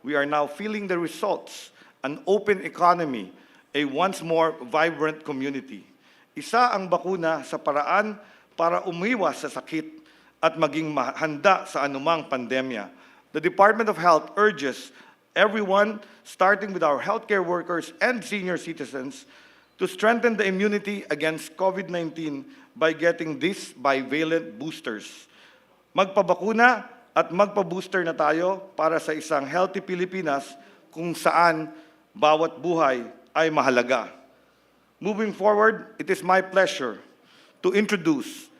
we are now feeling the results, an open economy, a once more vibrant community. Isa ang bakuna sa paraan para umiwas sa sakit at maging handa sa anumang pandemya. The Department of Health urges everyone, starting with our healthcare workers and senior citizens, to strengthen the immunity against COVID-19 by getting these bivalent boosters. Magpabakuna at magpa-booster na tayo para sa isang healthy Pilipinas kung saan bawat buhay ay mahalaga. Moving forward, it is my pleasure to introduce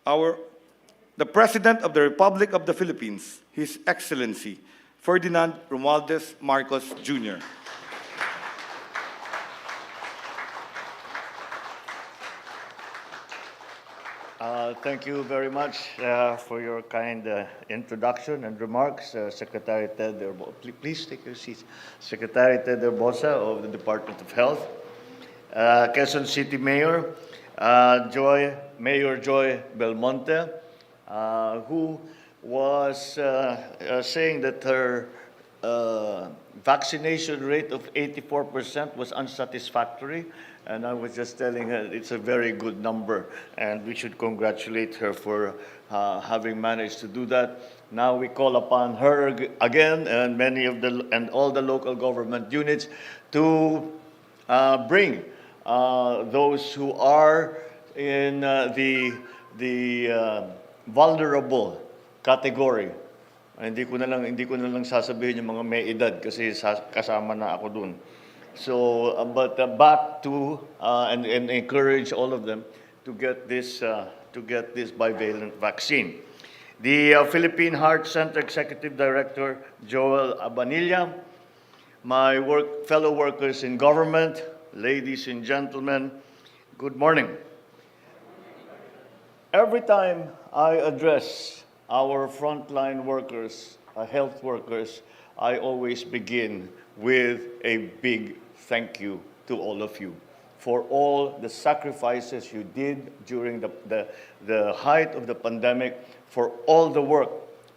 the President of the Republic of the Philippines, His Excellency Ferdinand Romualdez Marcos Jr. Thank you very much for your kind introduction and remarks, Secretary Ted Herbosa. Please take your seats. Secretary Ted Herbosa of the Department of Health, Quezon City Mayor, Mayor Joy Belmonte, who was saying that her vaccination rate of 84% was unsatisfactory. And I was just telling her it's a very good number, and we should congratulate her for having managed to do that. Now we call upon her again and all the local government units to bring those who are in the vulnerable category. Hindi ko na lang sasabihin yung mga may edad kasi kasama na ako dun. So, but back to and encourage all of them to get this bivalent vaccine. The Philippine Heart Center Executive Director Joel Abanilla, my fellow workers in government, ladies and gentlemen, good morning. Every time I address our frontline workers, health workers, I always begin with a big thank you to all of you for all the sacrifices you did during the height of the pandemic, for all the work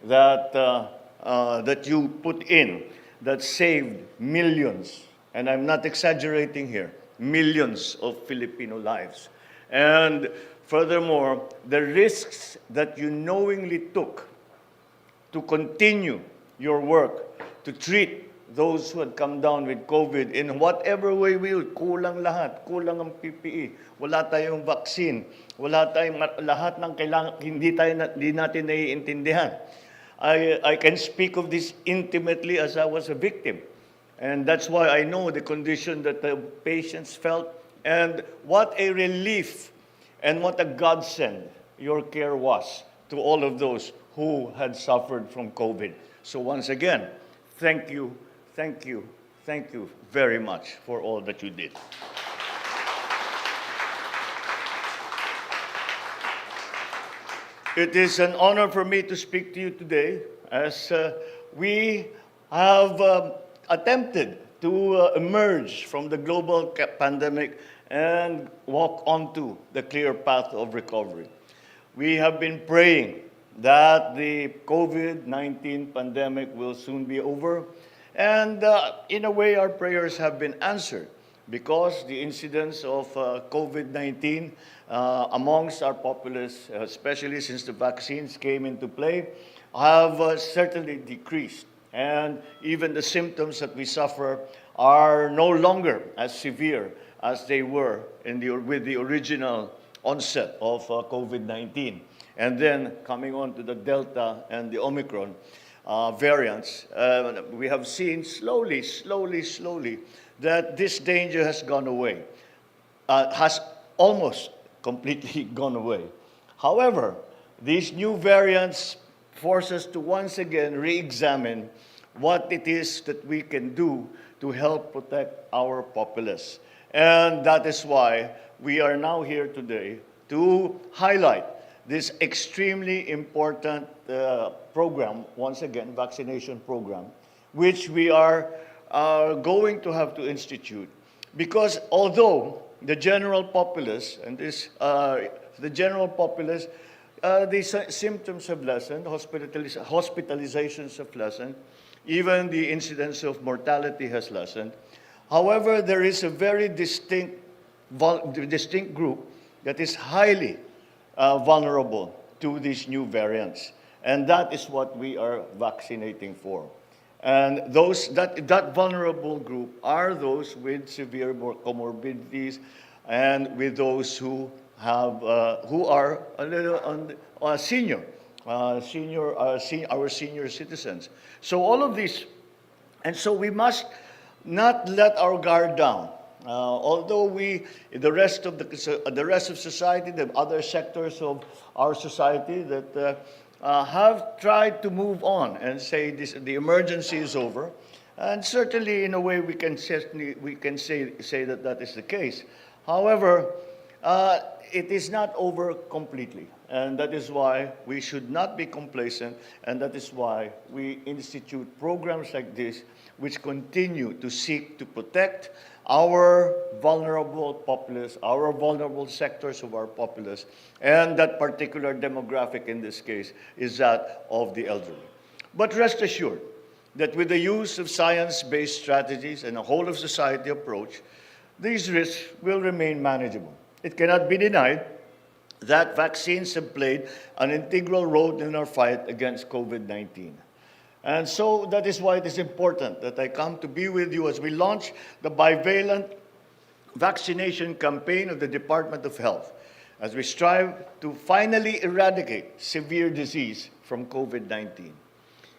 that you put in that saved millions, and I'm not exaggerating here, millions of Filipino lives. And furthermore, the risks that you knowingly took to continue your work, to treat those who had come down with COVID in whatever way kulang lahat, kulang ang PPE, wala tayong vaccine, wala tayong lahat ng kailangan, hindi natin naiintindihan. I can speak of this intimately as I was a victim. And that's why I know the condition that the patients felt, and what a relief and what a godsend your care was to all of those who had suffered from COVID. So once again, thank you very much for all that you did. It is an honor for me to speak to you today as we have attempted to emerge from the global pandemic and walk onto the clear path of recovery. We have been praying that the COVID-19 pandemic will soon be over. And in a way, our prayers have been answered because the incidence of COVID-19 amongst our populace, especially since the vaccines came into play, have certainly decreased. And even the symptoms that we suffer are no longer as severe as they were with the original onset of COVID-19. And then coming on to the Delta and the Omicron variants, we have seen slowly that this danger has gone away, has almost completely gone away. However, these new variants force us to once again re-examine what it is that we can do to help protect our populace. And that is why we are now here today to highlight this extremely important program, once again, vaccination program, which we are going to have to institute. Because although the general populace, the symptoms have lessened, hospitalizations have lessened, Even the incidence of mortality has lessened. However, there is a very distinct group that is highly vulnerable to these new variants. And that is what we are vaccinating for. And that vulnerable group are those with severe comorbidities and with those who are a little senior, our senior citizens. So all of these, and so we must not let our guard down. Although the rest of society, the other sectors of our society that have tried to move on and say the emergency is over, and certainly in a way we can say that that is the case. However, it is not over completely, and that is why we should not be complacent, and that is why we institute programs like this, which continue to seek to protect our vulnerable populace, our vulnerable sectors of our populace, and that particular demographic in this case is that of the elderly. But rest assured that with the use of science-based strategies and a whole-of-society approach, these risks will remain manageable. It cannot be denied that vaccines have played an integral role in our fight against COVID-19. And so that is why it is important that I come to be with you as we launch the bivalent vaccination campaign of the Department of Health, as we strive to finally eradicate severe disease from COVID-19.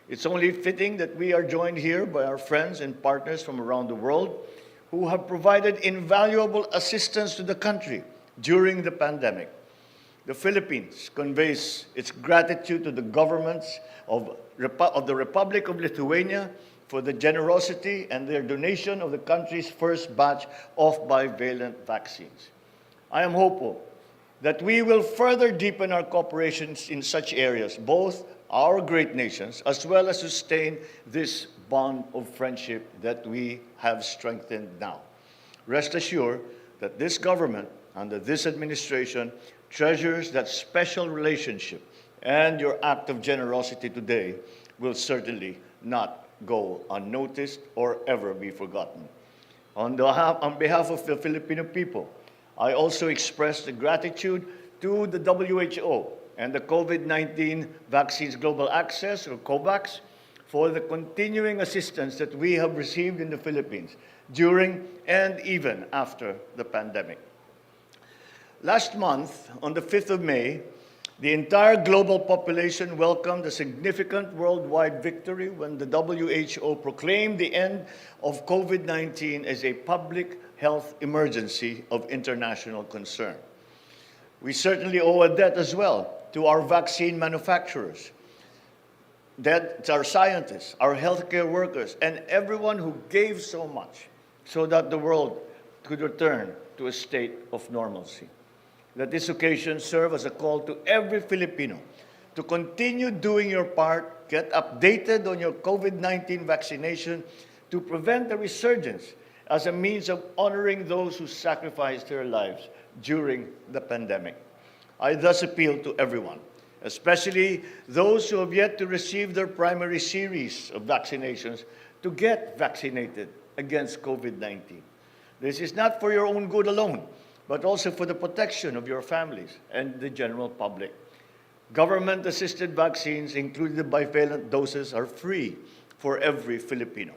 It's only fitting that we are joined here by our friends and partners from around the world who have provided invaluable assistance to the country during the pandemic. The Philippines conveys its gratitude to the governments of the Republic of Lithuania for the generosity and their donation of the country's first batch of bivalent vaccines. I am hopeful that we will further deepen our cooperation in such areas, both our great nations, as well as sustain this bond of friendship that we have strengthened now. Rest assured that this government, under this administration, treasures that special relationship, and your act of generosity today will certainly not go unnoticed or ever be forgotten. On behalf of the Filipino people, I also express the gratitude to the WHO and the COVID-19 Vaccines Global Access, or COVAX, for the continuing assistance that we have received in the Philippines during and even after the pandemic. Last month, on the 5th of May, the entire global population welcomed a significant worldwide victory when the WHO proclaimed the end of COVID-19 as a public health emergency of international concern. We certainly owe a debt as well to our vaccine manufacturers, to our scientists, our healthcare workers, and everyone who gave so much so that the world could return to a state of normalcy. Let this occasion serve as a call to every Filipino to continue doing your part, get updated on your COVID-19 vaccination to prevent a resurgence as a means of honoring those who sacrificed their lives during the pandemic. I thus appeal to everyone, especially those who have yet to receive their primary series of vaccinations, to get vaccinated against COVID-19. This is not for your own good alone, but also for the protection of your families and the general public. Government-assisted vaccines, including the bivalent doses, are free for every Filipino.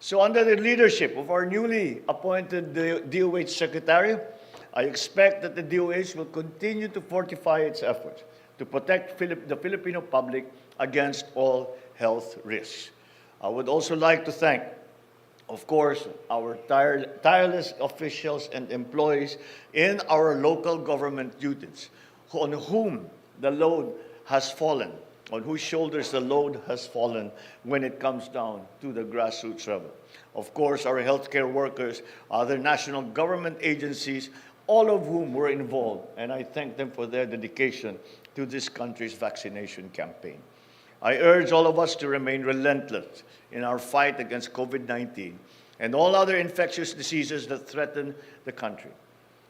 So under the leadership of our newly appointed DOH Secretary, I expect that the DOH will continue to fortify its efforts to protect the Filipino public against all health risks. I would also like to thank, of course, our tireless officials and employees in our local government duties, on whom the load has fallen, on whose shoulders the load has fallen when it comes down to the grassroots level. Of course, our healthcare workers, other national government agencies, all of whom were involved, and I thank them for their dedication to this country's vaccination campaign. I urge all of us to remain relentless in our fight against COVID-19 and all other infectious diseases that threaten the country.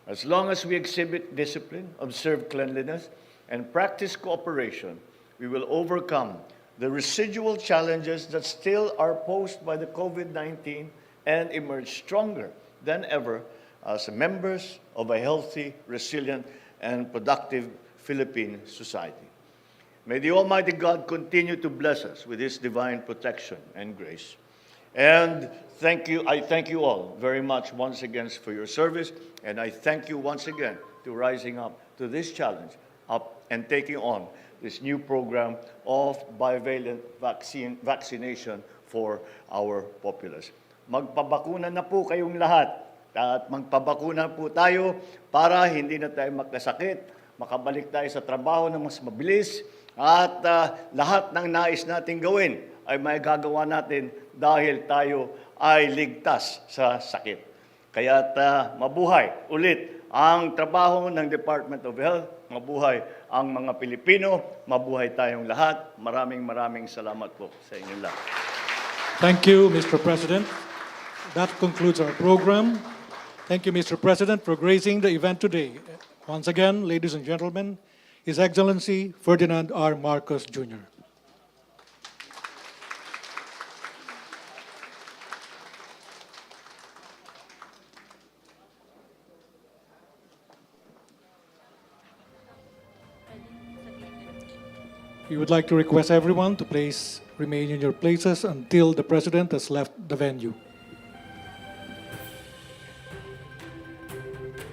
As long as we exhibit discipline, observe cleanliness, and practice cooperation, we will overcome the residual challenges that still are posed by the COVID-19 and emerge stronger than ever as members of a healthy, resilient, and productive Philippine society. May the Almighty God continue to bless us with His divine protection and grace. And I thank you all very much once again for your service, and I thank you once again to rising up to this challenge, up and taking on this new program of bivalent vaccination for our populace. Magpabakuna na po kayong lahat at magpabakuna po tayo para hindi na tayo magkasakit, makabalik tayo sa trabaho na mas mabilis, at lahat ng nais nating gawin ay may gagawa natin dahil tayo ay ligtas sa sakit. Kaya't mabuhay ulit ang trabaho ng Department of Health, mabuhay ang mga Pilipino, mabuhay tayong lahat. Maraming salamat po sa inyong lahat. Thank you, Mr. President. That concludes our program. Thank you, Mr. President, for gracing the event today. Once again, ladies and gentlemen, His Excellency Ferdinand R. Marcos, Jr. We would like to request everyone to please remain in your places until the President has left the venue.